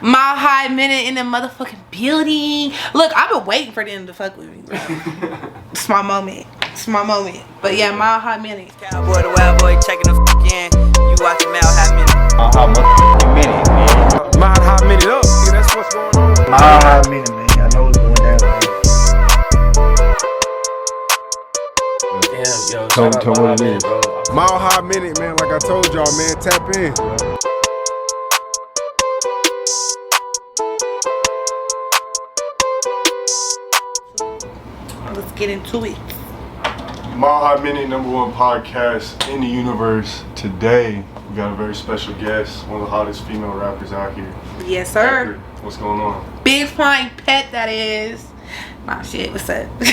Mile High Minute in the motherfucking building. Look, I've been waiting for them to fuck with me, bro. It's my moment. It's my moment. But yeah, Mile High Minute. Cowboy the wild boy checking the in. You watching Mile High Minute. How much minute, man? Mile High Minute up. Yeah, that's what's going on. Mile High Minute, man. I know it's going down, man. Damn, yo, Tell shout out them what it Mile is. High Minute, bro. Mile High Minute, man. Like I told y'all, man. Tap in. Let's get into it. Mile High Minute, #1 podcast in the universe. Today, we got a very special guest, one of the hottest female rappers out here. Yes, sir. What's going on? Big flying pet, that is. Nah, shit, what's up? Nah,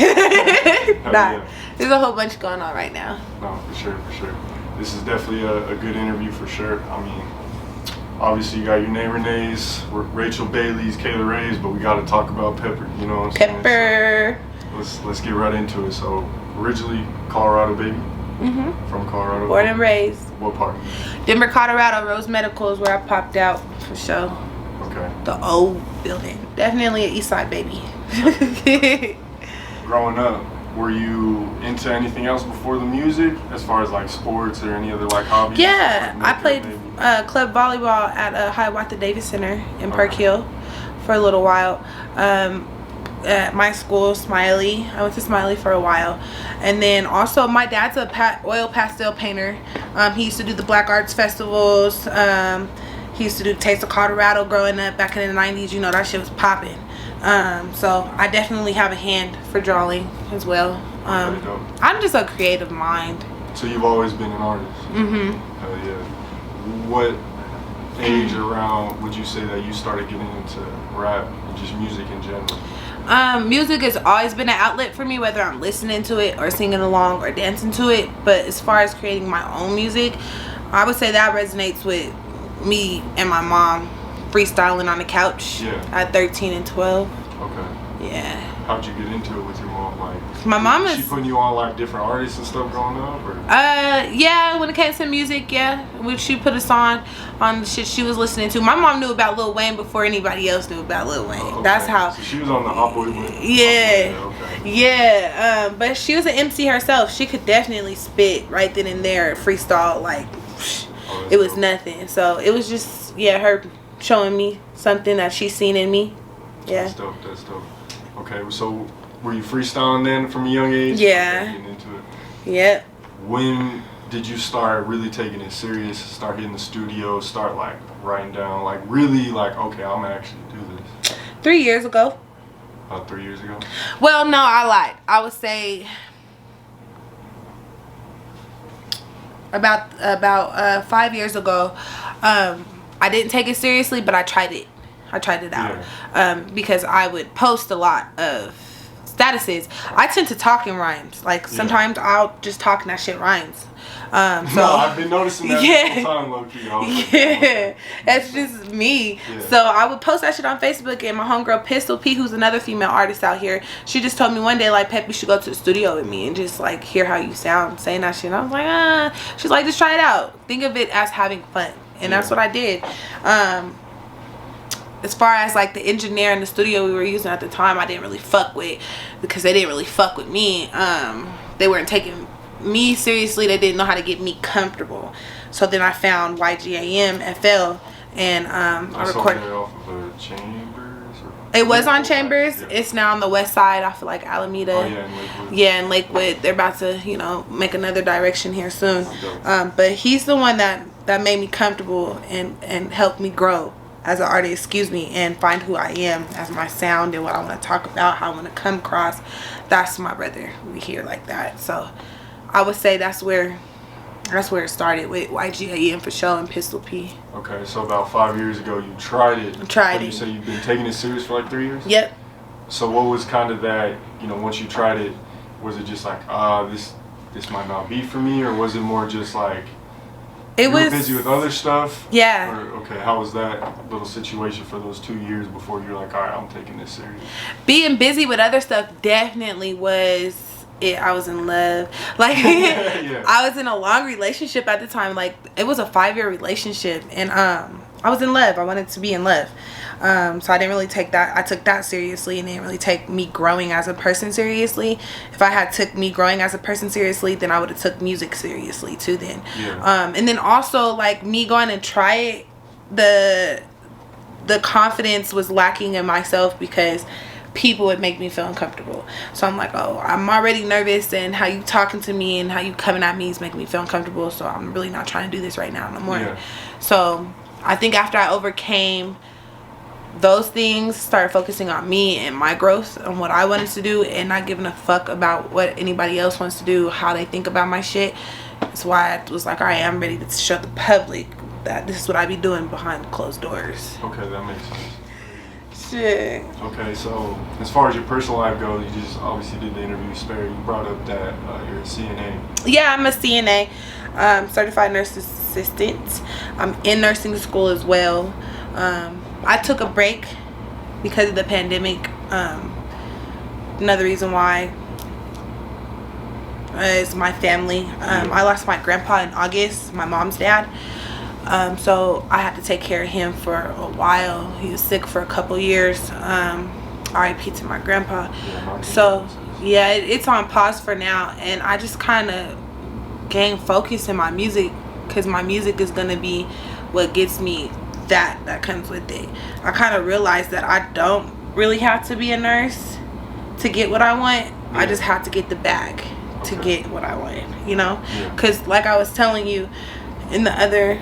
yeah. there's a whole bunch going on right now. No, for sure. This is definitely a good interview for sure. I mean, obviously you got your name Renee's, Rachel Bailey's, Kayla Ray's, but we got to talk about Pepper. You know what I'm saying? Pepper. So let's get right into it. So originally Colorado, baby. From Colorado. Born and raised. What part? Denver, Colorado. Rose Medical is where I popped out for sure. Okay. The old building. Definitely an East Side baby. Growing up, were you into anything else before the music, as far as like sports or any other like hobbies? Yeah, Like I played maybe? club volleyball at Hiawatha Davis Center in Park Hill for a little while. At my school, Smiley. I went to Smiley for a while. And then also my dad's a oil pastel painter. He used to do the Black Arts Festivals. He used to do Taste of Colorado growing up back in the 90s. You know, that shit was popping. So I definitely have a hand for drawing as well. I'm just a creative mind. So you've always been an artist? Mm-hmm. Hell yeah. What age around would you say that you started getting into rap and just music in general? Music has always been an outlet for me, whether I'm listening to it or singing along or dancing to it. But as far as creating my own music, I would say that resonates with me and my mom freestyling on the couch at 13 and 12. Okay. Yeah. How'd you get into it with your mom? Like, my mom is she putting you on like different artists and stuff growing up, or? Yeah, when it came to music, yeah, when she put us on the shit she was listening to. My mom knew about Lil Wayne before anybody else knew about Lil Wayne. Okay. That's how. So she was on the Hot Boy with. Yeah. Okay. Yeah. But she was an MC herself. She could definitely spit right then and there, freestyle like it was nothing. So it was just her showing me something that she's seen in me. Yeah. That's dope. Okay, so were you freestyling then from a young age? Yeah. Getting into it. Yep. When did you start really taking it serious? Start hitting the studio? Start like writing down? Like really like, okay, I'm gonna actually do this. 3 years ago. About 3 years ago? Well, no, I lied. I would say about 5 years ago. I didn't take it seriously, but I tried it. I tried it out because I would post a lot of statuses. I tend to talk in rhymes. Like sometimes I'll just talk and that shit rhymes. So I've been noticing that the whole time, low-key. That's just me. So I would post that shit on Facebook, and my homegirl Pistol P, who's another female artist out here, she just told me one day, like, Pep, you should go to the studio with me and just like hear how you sound saying that shit. And I was like, She's like, just try it out. Think of it as having fun. And that's what I did. As far as like the engineer in the studio we were using at the time, I didn't really fuck with, because they didn't really fuck with me. They weren't taking me seriously. They didn't know how to get me comfortable. So then I found YGAM FL, and I recorded. Off of Chambers? It was on Chambers. It's now on the west side off of like Alameda. Oh yeah, in Lakewood. Yeah, in Lakewood. They're about to, make another direction here soon. But he's the one that made me comfortable and helped me grow as an artist, and find who I am as my sound and what I want to talk about, how I want to come across. That's my brother. We hear like that. So I would say that's where it started with YGAM for sure and Pistol P. Okay, so about 5 years ago you tried it. You say you've been taking it serious for like 3 years? Yep. So what was kind of that, once you tried it, was it just like, this might not be for me, or was it more just like you were busy with other stuff? Yeah. Or, how was that little situation for those 2 years before you're like, all right, I'm taking this serious? Being busy with other stuff definitely was it. I was in love. Like, I was in a long relationship at the time. Like, it was a 5-year relationship. And I was in love. I wanted to be in love. So I didn't really take that. I took that seriously and didn't really take me growing as a person seriously. If I had took me growing as a person seriously, then I would have took music seriously too then. Yeah. And then also like me going and try it, the confidence was lacking in myself because people would make me feel uncomfortable. So I'm like, oh, I'm already nervous, and how you talking to me and how you coming at me is making me feel uncomfortable, so I'm really not trying to do this right now no more. Yeah. So I think after I overcame those things, started focusing on me and my growth and what I wanted to do, and not giving a fuck about what anybody else wants to do, how they think about my shit. That's why I was like, all right, I'm ready to show the public that this is what I be doing behind closed doors. Okay, that makes sense. Shit. Okay, so as far as your personal life goes, you just obviously did the interview spare. You brought up that you're a CNA. Yeah, I'm a CNA, certified nurse assistant. I'm in nursing school as well. I took a break because of the pandemic. Another reason why is my family. I lost my grandpa in August, my mom's dad. So I had to take care of him for a while. He was sick for a couple years. RIP to my grandpa. So yeah, it's on pause for now, and I just kind of gain focus in my music, because my music is gonna be what gets me that comes with it. I kind of realized that I don't really have to be a nurse to get what I want. Yeah. I just have to get the bag to get what I want, you know? Yeah. Because like I was telling you in the other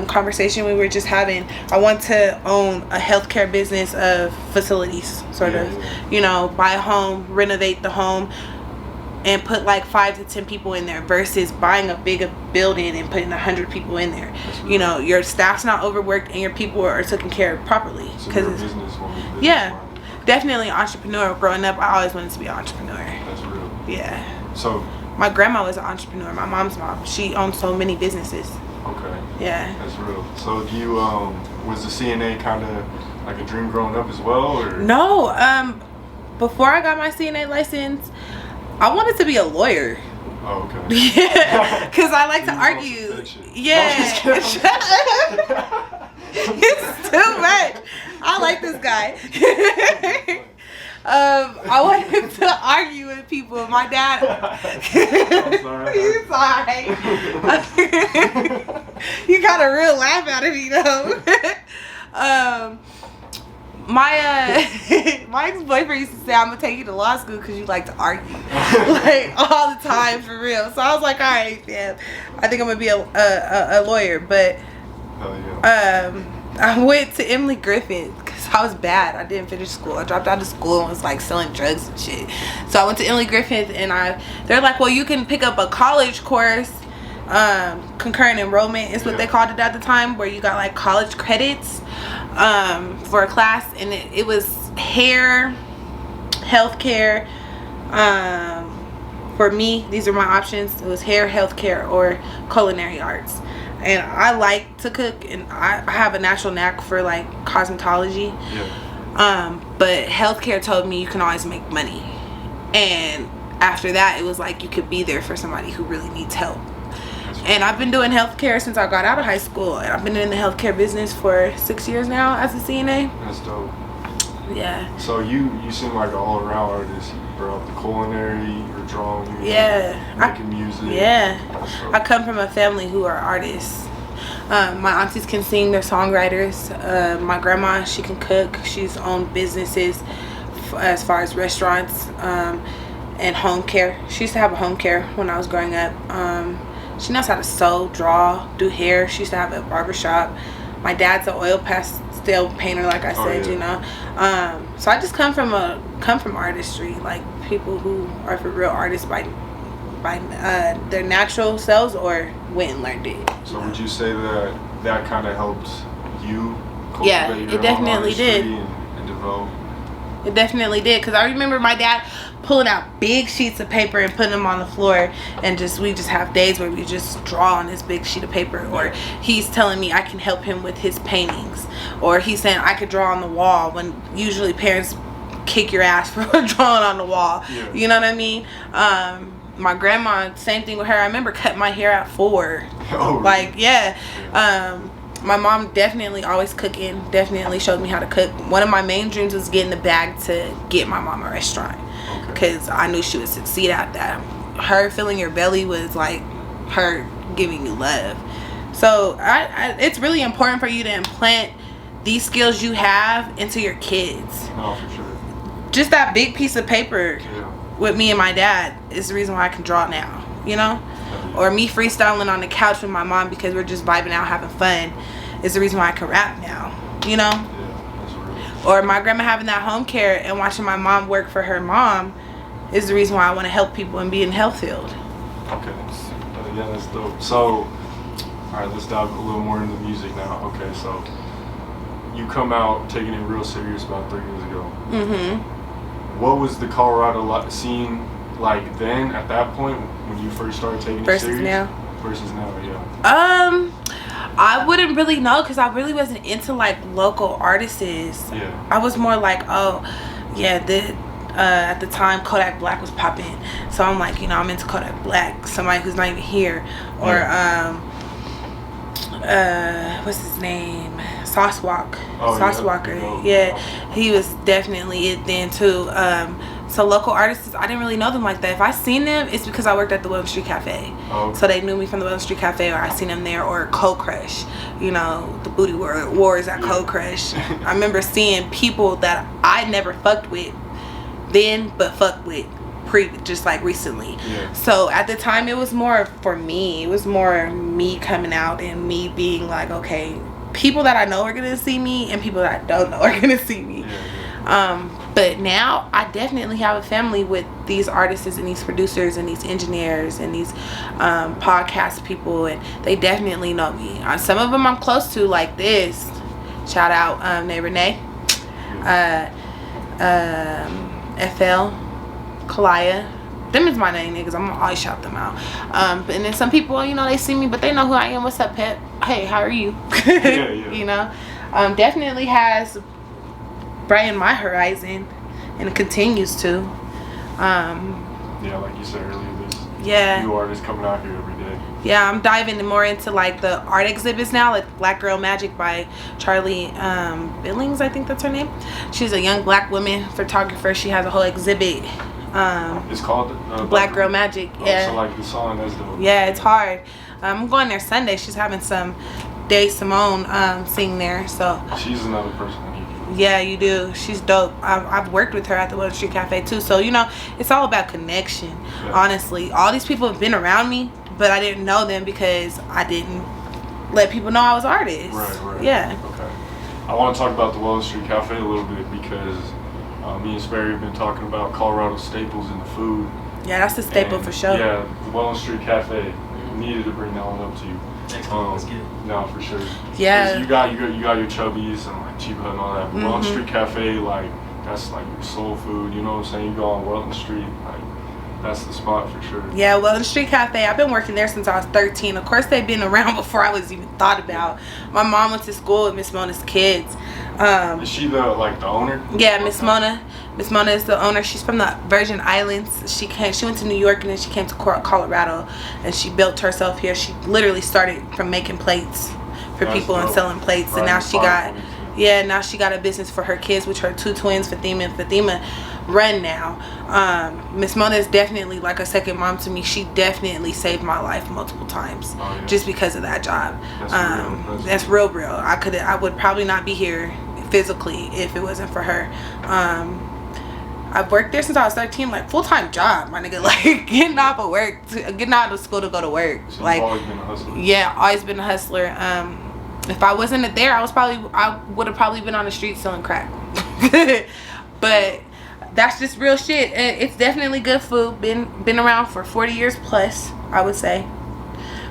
conversation we were just having, I want to own a healthcare business of facilities, sort of. You know, buy a home, renovate the home, and put like 5 to 10 people in there, versus buying a big building and putting 100 people in there. You know, your staff's not overworked and your people are taken care of properly. So you're a businesswoman. Yeah, definitely an entrepreneur. Growing up, I always wanted to be an entrepreneur. That's real. Yeah. So. My grandma was an entrepreneur. My mom's mom. She owned so many businesses. Okay. Yeah. That's real. So do you was the CNA kind of like a dream growing up as well, or? No. Before I got my CNA license, I wanted to be a lawyer. Oh, okay. Yeah, because I like to argue. Yeah. It's too much. I like this guy. I wanted to argue with people. My dad. He's sorry. You got a real laugh out of me though. My ex-boyfriend used to say, I'm gonna take you to law school because you like to argue like all the time, for real. So I was like, all right, yeah, I think I'm gonna be a lawyer. But I went to Emily Griffith because I was bad. I didn't finish school. I dropped out of school and was like selling drugs and shit. So I went to Emily Griffith, and they're like, well, you can pick up a college course, concurrent enrollment is what they called it at the time, where you got like college credits for a class, and it was hair, healthcare. For me, these are my options. It was hair, healthcare, or culinary arts. And I like to cook, and I have a natural knack for like cosmetology. But healthcare told me you can always make money, and after that it was like you could be there for somebody who really needs help. And I've been doing healthcare since I got out of high school, and I've been in the healthcare business for 6 years now as a CNA. That's dope. Yeah. So you seem like an all-around artist. You brought up the culinary, you're drawing, making music. Yeah. I come from a family who are artists. My aunties can sing, they're songwriters. My grandma, she can cook. She's owned businesses as far as restaurants and home care. She used to have a home care when I was growing up. She knows how to sew, draw, do hair. She used to have a barbershop. My dad's an oil pastel painter, like I said, you know. So I just come from artistry, like people who are for real artists by their natural selves or went and learned it. So would you say that kind of helped you cultivate it definitely did. And develop? It definitely did, because I remember my dad pulling out big sheets of paper and putting them on the floor, and we just have days where we just draw on this big sheet of paper, or he's telling me I can help him with his paintings, or he's saying I could draw on the wall, when usually parents kick your ass for drawing on the wall. You know what I mean? My grandma, same thing with her. I remember cutting my hair at 4. Oh, like, my mom definitely always cooking, definitely showed me how to cook. One of my main dreams was getting the bag to get my mom a restaurant, because I knew she would succeed at that. Her filling your belly was like her giving you love. So it's really important for you to implant these skills you have into your kids. Oh, for sure. Just that big piece of paper with me and my dad is the reason why I can draw now, you know? Or me freestyling on the couch with my mom because we're just vibing out, having fun, is the reason why I can rap now, you know? Yeah, that's real. Or my grandma having that home care and watching my mom work for her mom is the reason why I want to help people and be in the health field. Okay, yeah, that's dope. So, all right, let's dive a little more into music now. Okay, so you come out taking it real serious about 3 years ago. Mm-hmm. What was the Colorado scene like then, at that point, when you first started taking it serious? Versus now, yeah. I wouldn't really know, because I really wasn't into like local artists. Yeah. I was more like, oh, yeah, at the time Kodak Black was popping, so I'm like, you know, I'm into Kodak Black, somebody who's not even here. Or what's his name, Sauce Walk. Oh, Sauce Walker. Yeah, he was definitely it then too. So local artists, I didn't really know them like that. If I seen them, it's because I worked at the William Street Cafe. Oh. So they knew me from the William Street Cafe, or I seen them there, or Cold Crush. You know, the booty wars at Cold Crush. I remember seeing people that I never fucked with then, but fucked with just like recently. Yeah. So at the time, it was more for me. It was more me coming out and me being like, okay, people that I know are gonna see me, and people that I don't know are gonna see me. But now I definitely have a family with these artists and these producers and these engineers and these podcast people, and they definitely know me. Some of them I'm close to, like this. Shout out Nay Renee, FL, Kalaya. Them is my name niggas. I'm gonna always shout them out. And then some people, you know, they see me, but they know who I am. What's up, Pep? Hey, how are you? You know, definitely has brightened my horizon, and it continues to. Yeah, like you said earlier, there's new artists coming out here every day. Yeah, I'm diving more into like the art exhibits now, like Black Girl Magic by Charlie Billings, I think that's her name. She's a young black woman photographer. She has a whole exhibit. It's called Black Girl Magic. Yeah. So like the song, that's dope. Yeah, it's hard. I'm going there Sunday. She's having some Day Simone sing there. So she's another person I need. Yeah, you do. She's dope. I've worked with her at the William Street Cafe too. So, you know, it's all about connection. Yeah. Honestly, all these people have been around me, but I didn't know them because I didn't let people know I was an artist. Right. Yeah. Okay. I want to talk about the William Street Cafe a little bit because me and Sperry have been talking about Colorado staples in the food. Yeah, that's a staple for sure. Yeah, the William Street Cafe. Needed to bring that one up to you. Let's get it. No, for sure. Yeah. You got your Chubbies and like Chiba and all that. But Welton Street Cafe, like that's like your soul food. You know what I'm saying? You go on Welton Street, like that's the spot for sure. Yeah, Welton Street Cafe. I've been working there since I was 13. Of course, they've been around before I was even thought about. My mom went to school with Miss Mona's kids. Is she the owner? Yeah, Miss Mona. Miss Mona is the owner. She's from the Virgin Islands. She went to New York and then she came to Colorado, and she built herself here. She literally started from making plates for people and selling plates, and now she got a business for her kids, which her two twins, Fatima and Fatima, run now. Miss Mona is definitely like a second mom to me. She definitely saved my life multiple times just because of that job. That's real. I would probably not be here physically if it wasn't for her. I've worked there since I was 13, like full-time job, my nigga, like getting out of school to go to work. So like, you've always been a hustler. Yeah, always been a hustler. If I wasn't there, I would have probably been on the street selling crack. But that's just real shit. It's definitely good food. Been around for 40 years plus, I would say.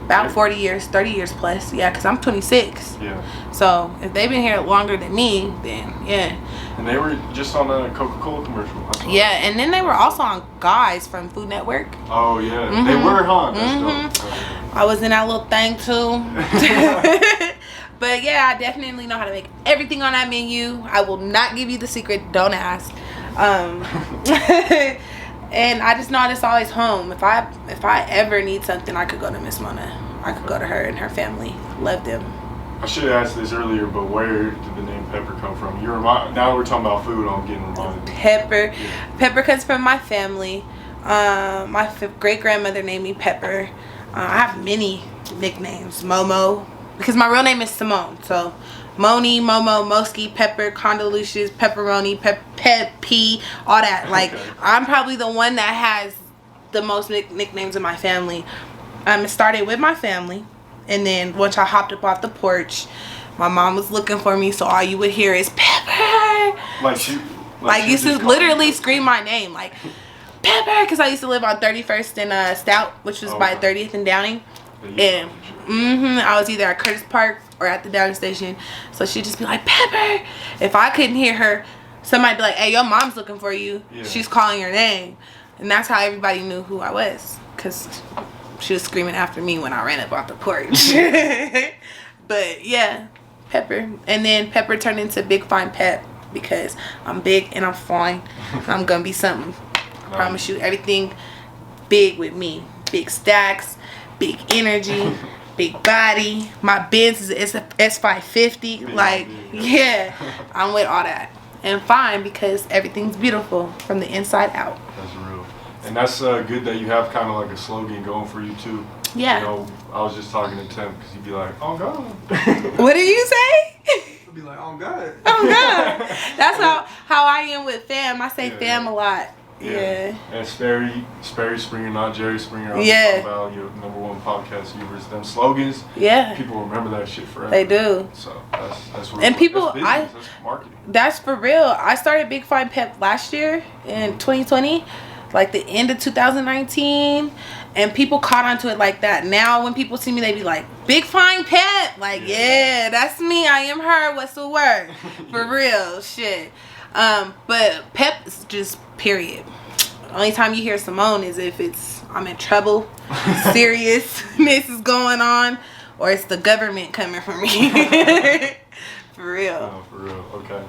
About 40 years, 30 years plus. Yeah, because I'm 26. Yeah. So if they've been here longer than me, then yeah. And they were just on a Coca-Cola commercial. Yeah, and then they were also on Guys from Food Network. Oh, yeah. They were, huh? That's dope. I was in that little thing, too. But, yeah, I definitely know how to make everything on that menu. I will not give you the secret. Don't ask. And I just know it's always home. If I ever need something, I could go to Miss Mona. I could go to her and her family. Love them. I should have asked this earlier, but where did the name Pepper come from? Now we're talking about food. I'm getting reminded. Pepper. Pepper comes from my family. My great grandmother named me Pepper. I have many nicknames. Momo, because my real name is Simone. So Moni, Momo, Moski, Pepper, Condoleezza, Pepperoni, P, all that. Like, Okay. I'm probably the one that has the most nicknames in my family. It started with my family, and then once I hopped up off the porch, my mom was looking for me, so all you would hear is Pepper. Like used to literally scream my name, like Pepper, because I used to live on 31st and Stout, which was by 30th and Downing. And I was either at Curtis Park or at the Downing station, so she'd just be like, Pepper. If I couldn't hear her, somebody'd be like, hey, your mom's looking for you. Yeah. She's calling your name. And that's how everybody knew who I was, because she was screaming after me when I ran up off the porch. But yeah, Pepper. And then Pepper turned into Big Fine Pep, because I'm big and I'm fine. I'm gonna be something. I promise you, everything big with me. Big stacks, big energy, big body. My Benz is a S550. Like, yeah, I'm with all that. And fine, because everything's beautiful from the inside out. That's real. And that's good that you have kind of like a slogan going for you too. Yeah. You know, I was just talking to Tim, because he'd be like, oh God. What did you say? I'd be like, oh God. Oh God. That's how I am with fam. I say Yeah, fam a lot. Yeah. And Sperry Springer, not Jerry Springer. Yeah. About your #1 podcast viewers. Them slogans. Yeah. People remember that shit forever. They do. So that's real. And people, that's business, that's marketing. That's for real. I started Big Fine Pep last year in 2020, like the end of 2019, and people caught onto it like that. Now when people see me, they be like, Big Fine Pep. Like, yeah, that's me. I am her. What's the word? For real. Shit. But Pep is just period. The only time you hear Simone is if I'm in trouble, seriousness is going on, or it's the government coming for me. For real. Oh, for real. Okay.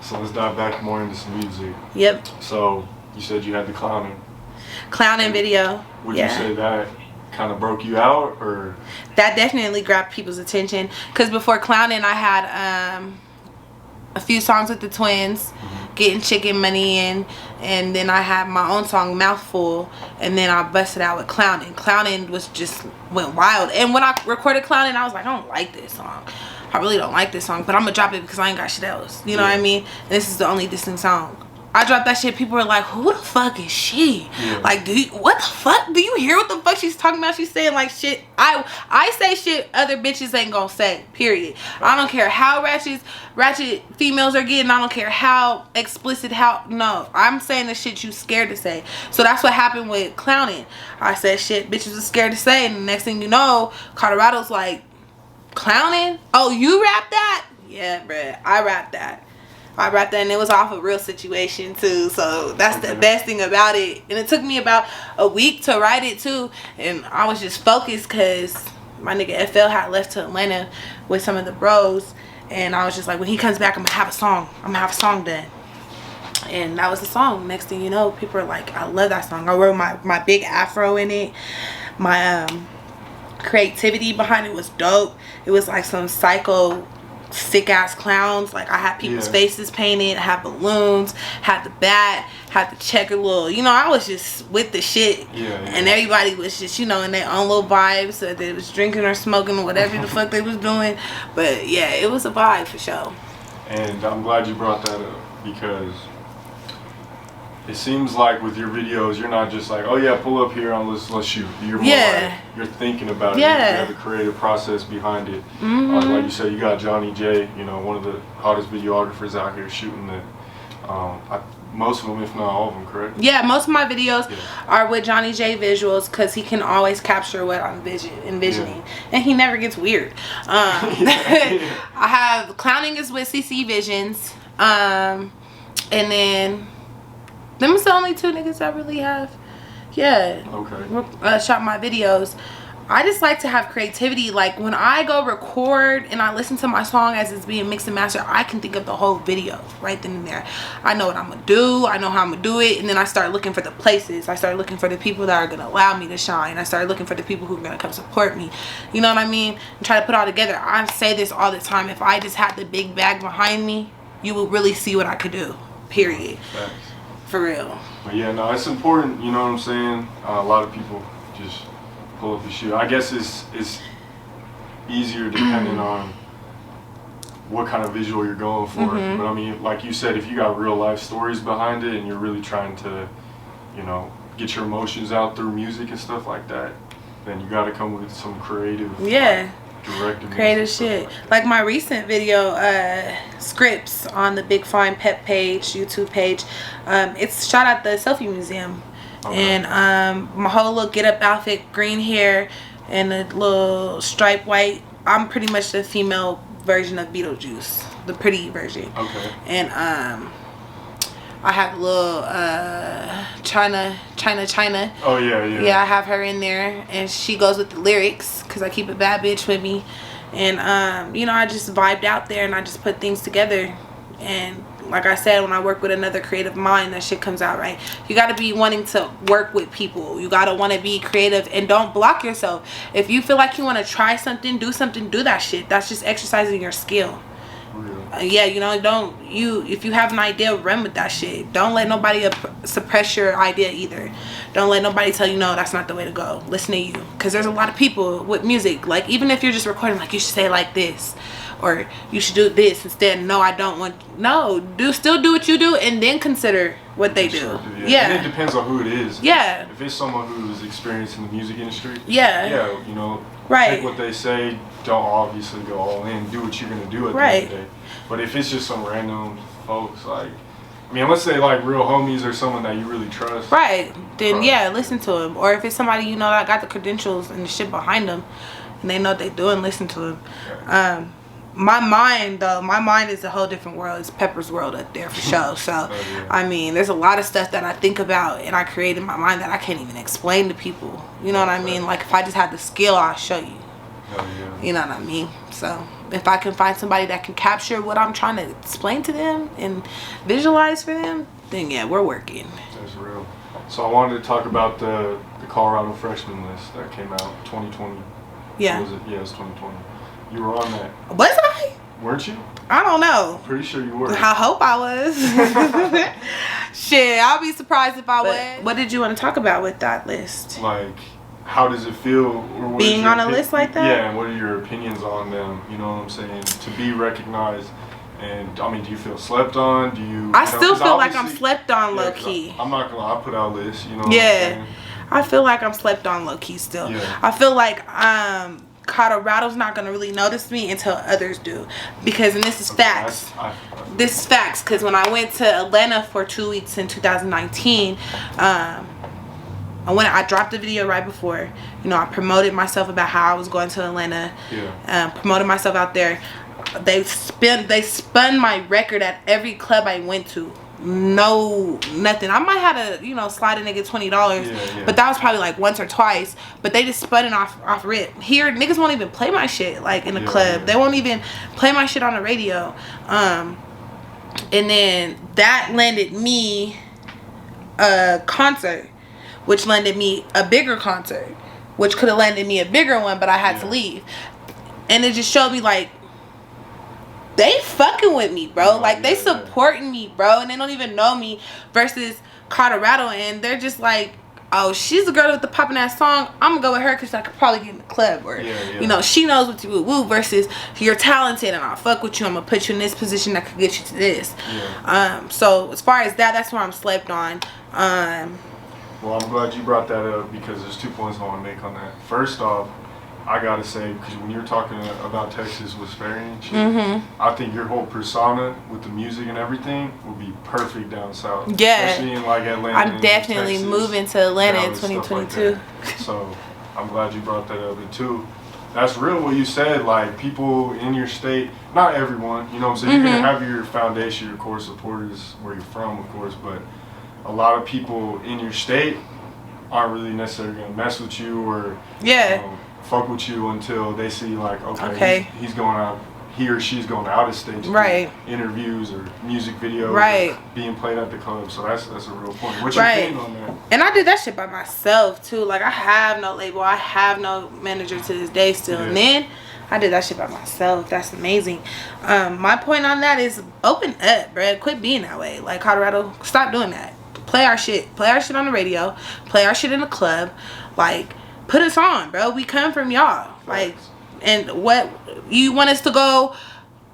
So let's dive back more into some music. Yep. So you said you had the Clowning video. Would you say that kind of broke you out, or? That definitely grabbed people's attention, because before Clowning I had a few songs with the twins, Getting Chicken Money in, and then I had my own song Mouthful, and then I busted out with Clowning. Clowning was just went wild, and when I recorded Clowning, I was like, I don't like this song. I really don't like this song, but I'm gonna drop it because I ain't got shit else. You know what I mean? And this is the only distinct song. I dropped that shit, people were like, who the fuck is she? Yeah. Like, what the fuck? Do you hear what the fuck she's talking about? She's saying like shit. I say shit other bitches ain't gonna say, period. I don't care how ratchet females are getting. I don't care how explicit, no. I'm saying the shit you scared to say. So that's what happened with Clowning. I said shit bitches are scared to say, and the next thing you know, Colorado's like, Clowning? Oh, you rap that? Yeah, bruh, I rap that. And it was off a real situation too, so that's the best thing about it. And it took me about a week to write it too, and I was just focused because my nigga FL had left to Atlanta with some of the bros, and I was just like, when he comes back, I'm gonna have a song done. And that was the song. Next thing you know, people are like, I love that song. I wrote my big afro in it. My creativity behind it was dope. It was like some psycho sick ass clowns. Like, I had people's faces painted, I had balloons, had the bat, had the checker little, you know, I was just with the shit. And everybody was just, you know, in their own little vibes, so they was drinking or smoking or whatever the fuck they was doing. But yeah, it was a vibe for sure. And I'm glad you brought that up, because it seems like with your videos, you're not just like, oh yeah, pull up here and let's shoot. You're more like, you're thinking about it. You have the creative process behind it. Like you said, you got Johnny J, you know, one of the hottest videographers out here shooting it. Most of them, if not all of them, correct? Yeah, most of my videos are with Johnny J visuals, because he can always capture what I'm envisioning. And he never gets weird. I have Clowning is with CC Visions. And then them is the only two niggas I really have. Yeah. Okay. Shot my videos. I just like to have creativity. Like when I go record and I listen to my song as it's being mixed and mastered, I can think of the whole video right then and there. I know what I'm gonna do, I know how I'm gonna do it, and then I start looking for the places. I start looking for the people that are gonna allow me to shine. I start looking for the people who are gonna come support me. You know what I mean? And try to put it all together. I say this all the time. If I just had the big bag behind me, you would really see what I could do. Period. Thanks. For real. But yeah, no, it's important. You know what I'm saying? A lot of people just pull up your shoe. I guess it's easier depending on what kind of visual you're going for. But I mean, like you said, if you got real life stories behind it and you're really trying to, you know, get your emotions out through music and stuff like that, then you got to come with some creative, directing, creative shit. Like my recent video, scripts on the Big Fine Pep page, YouTube page. It's shot at the Selfie Museum. And my whole little get up outfit, green hair and a little striped white. I'm pretty much the female version of Beetlejuice, the pretty version. Okay. And I have a little China. Oh yeah. Yeah, I have her in there, and she goes with the lyrics because I keep a bad bitch with me. And you know, I just vibed out there and I just put things together. And like I said, when I work with another creative mind, that shit comes out right. You got to be wanting to work with people. You got to want to be creative, and don't block yourself. If you feel like you want to try something, do that shit. That's just exercising your skill. Yeah, you know, if you have an idea, run with that shit. Don't let nobody suppress your idea either. Don't let nobody tell you, no, that's not the way to go. Listen to you, because there's a lot of people with music, like, even if you're just recording, like, you should say it like this, or you should do this instead. No, I don't want. No, still do what you do, and then consider what they do. Yeah. And it depends on who it is. Yeah. If it's someone who's experienced in the music industry. Yeah, you know, right. Take what they say. Don't obviously go all in. Do what you're gonna do at the end of the day. But if it's just some random folks, like, I mean, unless they like real homies or someone that you really trust. Right. Then yeah, listen to them. Or if it's somebody you know that got the credentials and the shit behind them, and they know what they doing, listen to them. Yeah. My mind is a whole different world. It's Pepper's world up there for sure. So, I mean, there's a lot of stuff that I think about and I create in my mind that I can't even explain to people. You know what I mean? Like, if I just had the skill, I'll show you. You know what I mean? So, if I can find somebody that can capture what I'm trying to explain to them and visualize for them, then yeah, we're working. That's real. So I wanted to talk about the Colorado freshman list that came out 2020. Yeah. What was it? Yeah, it was 2020. You were on that. Was I? Weren't you? I don't know. Pretty sure you were. I hope I was. Shit, I'll be surprised if I was. What did you want to talk about with that list? Like, how does it feel being on a list like that? Yeah, and what are your opinions on them? You know what I'm saying? To be recognized. And I mean, do you feel slept on? Do you? I still feel like I'm slept on, low key. I'm not gonna lie, I put out lists. You know. What I'm saying? I feel like I'm slept on, low key still. Yeah. I feel like Colorado's not gonna really notice me until others do, because, and this is facts. This is facts, because when I went to Atlanta for 2 weeks in 2019, I dropped the video right before. You know, I promoted myself about how I was going to Atlanta. Yeah. Promoted myself out there. They spun my record at every club I went to. No, nothing. I might have to, you know, slide a nigga $20, but that was probably like once or twice. But they just spun it off rip. Here, niggas won't even play my shit like in the club. They won't even play my shit on the radio. And then that landed me a concert, which landed me a bigger concert, which could have landed me a bigger one, but I had to leave. And it just showed me, like, they fucking with me, bro. Like, they supporting me, bro. And they don't even know me, versus Colorado. And they're just like, oh, she's the girl with the popping ass song. I'm going to go with her because I could probably get in the club. Or, you know, she knows what to woo. Versus, you're talented and I'll fuck with you. I'm going to put you in this position that could get you to this. So, as far as that, that's where I'm slept on. Well, I'm glad you brought that up, because there's 2 points I want to make on that. First off, I gotta say, because when you're talking about Texas with Sperry and shit, I think your whole persona with the music and everything would be perfect down south. Yeah. Especially in like Atlanta. I'm definitely Texas, moving to Atlanta in 2022. Like so I'm glad you brought that up. And two, that's real what you said, like people in your state, not everyone, you know what I'm saying? You're gonna have your foundation, your core supporters where you're from, of course, but a lot of people in your state aren't really necessarily gonna mess with you or fuck with you until they see like, okay. He's going out, he or she's going out of state to do interviews or music videos, or being played at the club. So that's a real point. What's your opinion on that? And I did that shit by myself too. Like, I have no label, I have no manager to this day still. And then I did that shit by myself. That's amazing. My point on that is open up, bruh. Quit being that way. Like, Colorado, stop doing that. Play our shit. Play our shit on the radio. Play our shit in the club. Like, put us on, bro. We come from y'all. Like, and what you want us to go?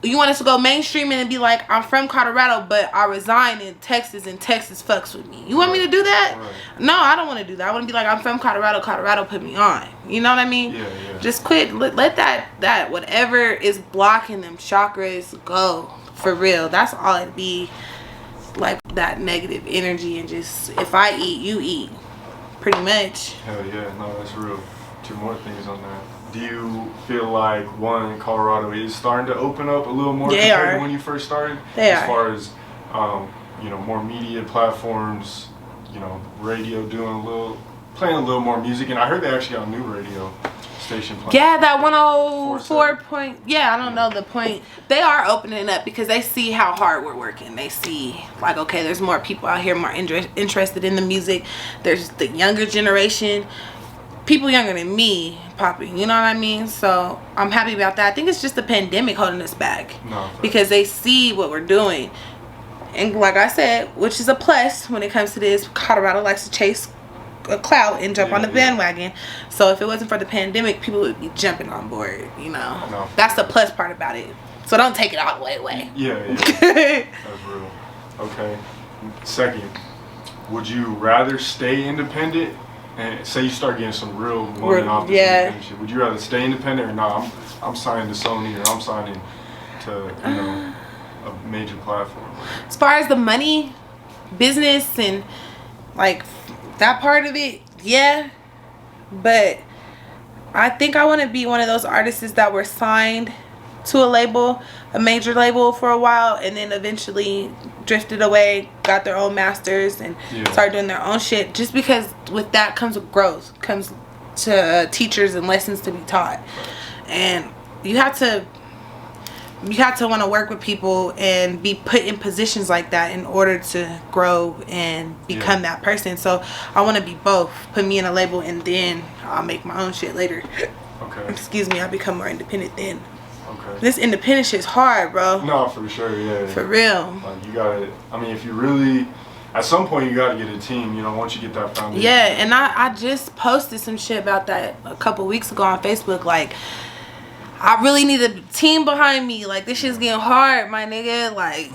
You want us to go mainstream and be like, I'm from Colorado, but I resign in Texas, and Texas fucks with me. You want me to do that? No, I don't want to do that. I want to be like, I'm from Colorado. Colorado put me on. You know what I mean? Yeah. Just quit. Let that whatever is blocking them chakras go. For real. That's all it'd be. Like, that negative energy, and just, if I eat, you eat. Pretty much. Hell yeah. No, that's real. Two more things on that. Do you feel like, one, Colorado is starting to open up a little more compared to when you first started? As far as, you know, more media platforms, you know, radio playing a little more music. And I heard they actually got a new radio station playing. Yeah, that 104 point. Yeah, I don't know the point. They are opening up because they see how hard we're working. They see, like, okay, there's more people out here more interested in the music. There's the younger generation. People younger than me popping, you know what I mean? So I'm happy about that. I think it's just the pandemic holding us back, because they see what we're doing, and like I said, which is a plus when it comes to this. Colorado likes to chase a clout and jump on the bandwagon. So if it wasn't for the pandemic, people would be jumping on board. You know, that's the plus part about it. So don't take it all the way away. Yeah. That's real. Okay. Second, would you rather stay independent? And say you start getting some real money off this independent shit, would you rather stay independent, or no, I'm signing to Sony, or I'm signing to, you know, a major platform? As far as the money, business, and like that part of it, yeah. But I think I want to be one of those artists that were signed to a label, a major label, for a while, and then eventually drifted away, got their own masters, and started doing their own shit. Just because with that comes with growth, comes to teachers and lessons to be taught, and you have to want to work with people and be put in positions like that in order to grow and become that person. So I want to be both. Put me in a label, and then I'll make my own shit later. Okay. Excuse me, I'll become more independent then. Okay. This independent shit's hard, bro. No, for sure, yeah. For real. Like, you gotta, I mean, if you really, at some point you gotta get a team, you know, once you get that foundation. Yeah, and I just posted some shit about that a couple weeks ago on Facebook. Like, I really need a team behind me. Like, this shit's getting hard, my nigga. Like,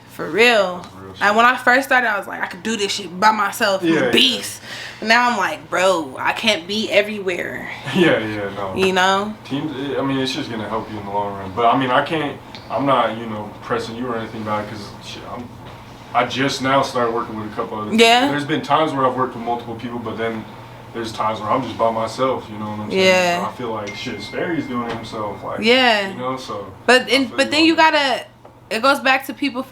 for real. And when I first started, I was like, I could do this shit by myself. I'm a beast. But now I'm like, bro, I can't be everywhere. No. You know? Teams, I mean, it's just going to help you in the long run. But, I mean, I'm not, you know, pressing you or anything about it, because I just now started working with a couple other people. There's been times where I've worked with multiple people, but then there's times where I'm just by myself, you know what I'm saying? So I feel like, shit, Sperry's doing it himself. Like, you know, so. But then you gotta, it goes back to people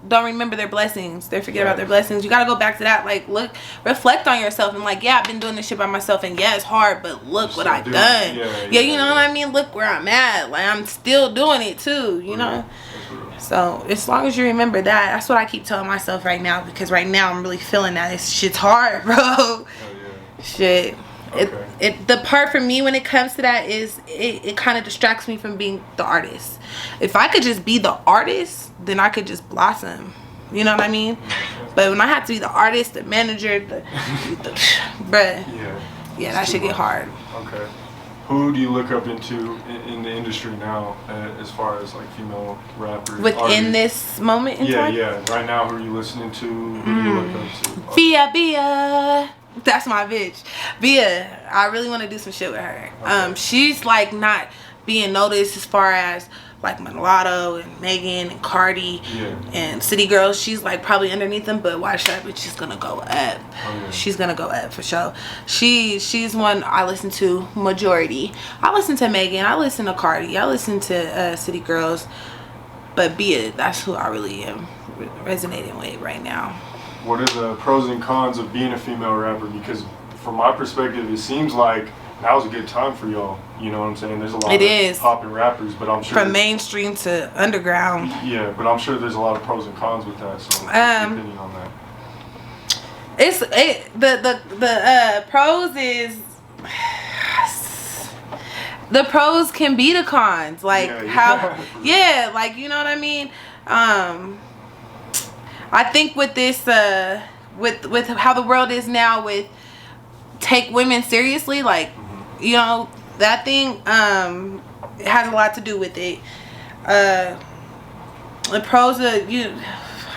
don't remember their blessings. They forget about their blessings. You gotta go back to that. Like, look, reflect on yourself, and like, yeah, I've been doing this shit by myself, and yeah, it's hard, but look what I've done. You know what I mean? Look where I'm at. Like, I'm still doing it too, you know? So as long as you remember that, that's what I keep telling myself right now, because right now I'm really feeling that this shit's hard, bro. Shit. The part for me when it comes to that is it kind of distracts me from being the artist. If I could just be the artist, then I could just blossom. You know what I mean? But when I have to be the artist, the manager, bruh, that shit get hard. Okay. Who do you look up into in the industry now, as far as like female rappers? Within this moment in time? Yeah. Right now, who are you listening to? Who do you look up to? Bia. That's my bitch. Bia, I really want to do some shit with her. Okay. She's like not being noticed as far as like Mulatto and Megan and Cardi and City Girls. She's like probably underneath them, but watch that bitch, she's gonna go up. She's gonna go up for sure. She's one I listen to majority. I listen to Megan, I listen to Cardi, I listen to City Girls, but Bia, that's who I really am resonating with right now. What are the pros and cons of being a female rapper? Because from my perspective, it seems like now's a good time for y'all. You know what I'm saying? There's a lot It of is. popping rappers, but I'm sure From mainstream to underground. Yeah, but I'm sure there's a lot of pros and cons with that. So, what's your opinion on that? The pros is the pros can be the cons, like like, you know what I mean. I think with this with how the world is now, with take women seriously, like, you know, that thing it has a lot to do with it. The pros are,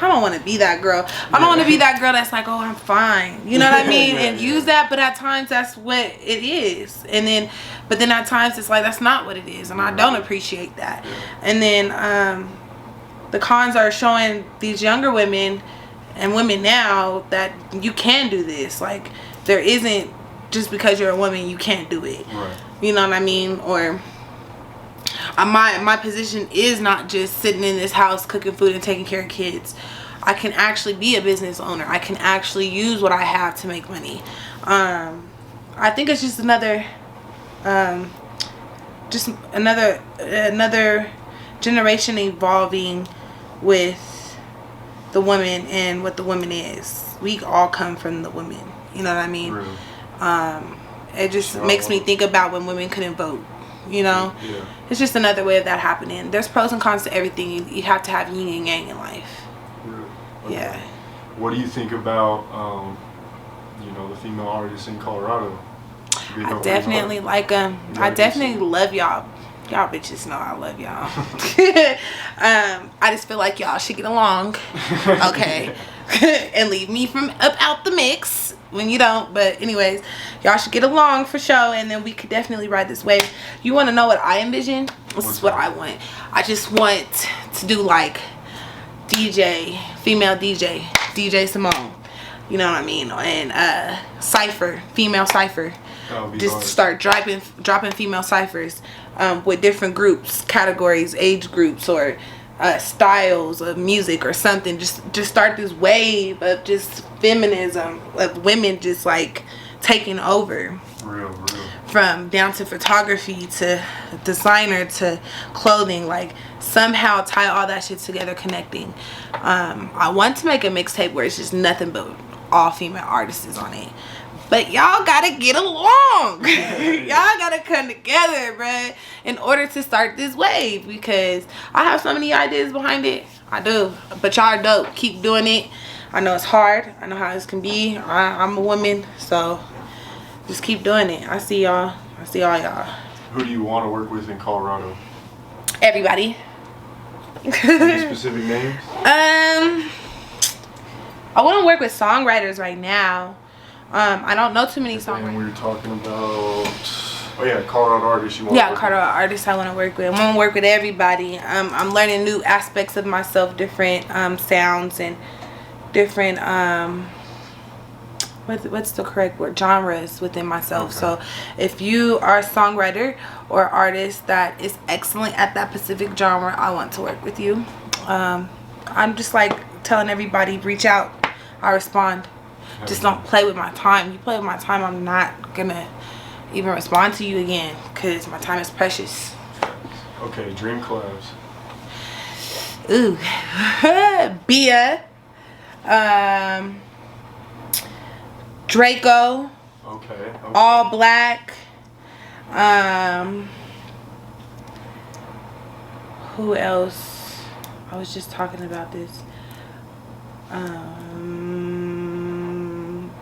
I don't want to be that girl. I don't want to be that girl that's like, oh, I'm fine. You know what I mean? And use that, but at times that's what it is. And then, but then at times it's like, that's not what it is. And I don't appreciate that. And then the cons are showing these younger women and women now that you can do this. Like, there isn't, just because you're a woman, you can't do it. Right. You know what I mean? Or my position is not just sitting in this house cooking food and taking care of kids. I can actually be a business owner. I can actually use what I have to make money. I think it's just another generation evolving with the woman and what the woman is. We all come from the women. You know what I mean? Really? It just makes me think about when women couldn't vote. You know, it's just another way of that happening. There's pros and cons to everything. You have to have yin and yang in life. Really? Okay. Yeah. What do you think about, the female artists in Colorado? I definitely like them. I definitely love y'all. Y'all bitches know I love y'all. I just feel like y'all should get along, okay, and leave me from up out the mix when you don't. But anyways, y'all should get along for sure, and then we could definitely ride this wave. You want to know what I envision? This is what I want. I just want to do like female DJ Simone. You know what I mean? And cypher, female cypher. Just hard. Start dropping female ciphers with different groups, categories, age groups, or styles of music or something. Just start this wave of just feminism, of women just like taking over. Real. From down to photography to designer to clothing, like somehow tie all that shit together, connecting. I want to make a mixtape where it's just nothing but all female artists on it. But y'all gotta get along. Y'all gotta come together, bruh, in order to start this wave, because I have so many ideas behind it. I do. But y'all are dope. Keep doing it. I know it's hard. I know how this can be. I'm a woman, so just keep doing it. I see y'all. I see all y'all. Who do you want to work with in Colorado? Everybody. Any specific names? I want to work with songwriters right now. I don't know too many songwriters. And we were talking about, Colorado artists you want to work with. Colorado artists I want to work with. I want to work with everybody. I'm learning new aspects of myself, different sounds and different, what's the correct word? Genres within myself. Okay. So if you are a songwriter or artist that is excellent at that specific genre, I want to work with you. I'm just like telling everybody, reach out. I respond. Just don't play with my time. You play with my time, I'm not gonna even respond to you again, because my time is precious. Okay, dream collabs. Ooh. Bia. Draco. Okay. All Black. Who else? I was just talking about this.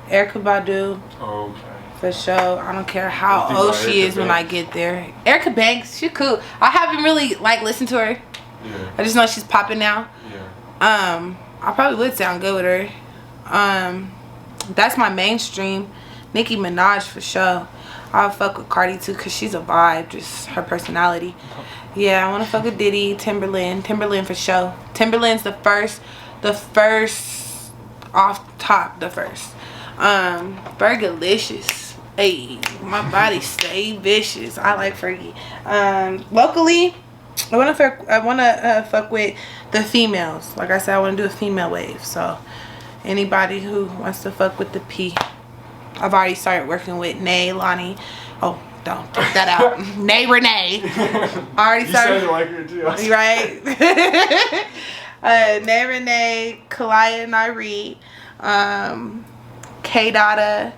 Erykah Badu. Okay. For sure. I don't care how old she is when I get there. Erica Banks, she cool. I haven't really listened to her. Yeah. I just know she's popping now. Yeah. I probably would sound good with her. That's my mainstream. Nicki Minaj for sure. I'll fuck with Cardi too, because she's a vibe, just her personality. Yeah, I want to fuck with Diddy, Timberland for sure. Timberland's the first off top, the first. Fergalicious. Hey, my body stay vicious. I like Fergie. Locally, I wanna fuck with the females. Like I said, I wanna do a female wave. So anybody who wants to fuck with the P. I've already started working with Nay, Lonnie, Oh, don't take that out. Nay Renee. Already You started. sounded like her too. Right? Nay Renee, Kalaya and Irie, K Dada,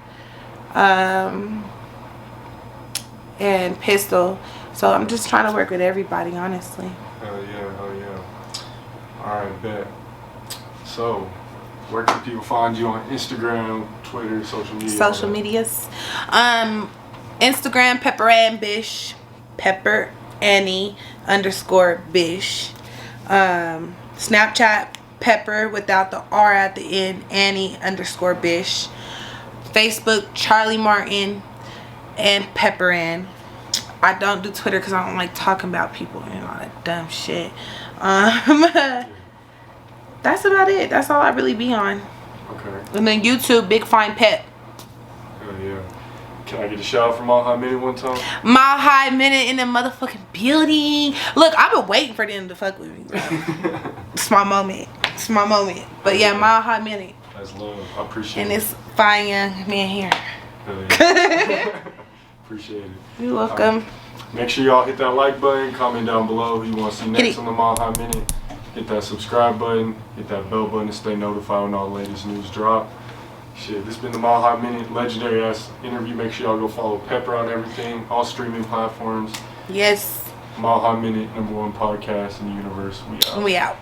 and Pistol. So I'm just trying to work with everybody, honestly. Hell yeah. Alright, bet. So, where can people find you on Instagram, Twitter, social media? Social medias. Instagram, Pepper Ann Bish. Pepper Annie _Bish. Snapchat, Pepper without the R at the end, Annie _Bish. Facebook, Charlie Martin and Pepper Ann. I don't do Twitter because I don't like talking about people and all that dumb shit. That's about it. That's all I really be on. Okay. And then YouTube, Big Fine Pep. Hell yeah. Can I get a shout out from Mile High Minute one time? Mile High Minute in the motherfucking building. Look, I've been waiting for them to fuck with me, bro. It's my moment. It's my moment. But yeah, Mile High Minute. That's love. I appreciate And it. this fine young man here. Hell yeah. Appreciate it. You're welcome. Make sure y'all hit that like button, comment down below who you want to see next it. on the Mile High Minute. Hit that subscribe button, hit that bell button to stay notified when all the latest news drop. Shit, this has been the Mile High Minute, legendary ass interview. Make sure y'all go follow Pepper on everything, all streaming platforms. Yes. Mile High Minute, #1 podcast in the universe. We out. We out.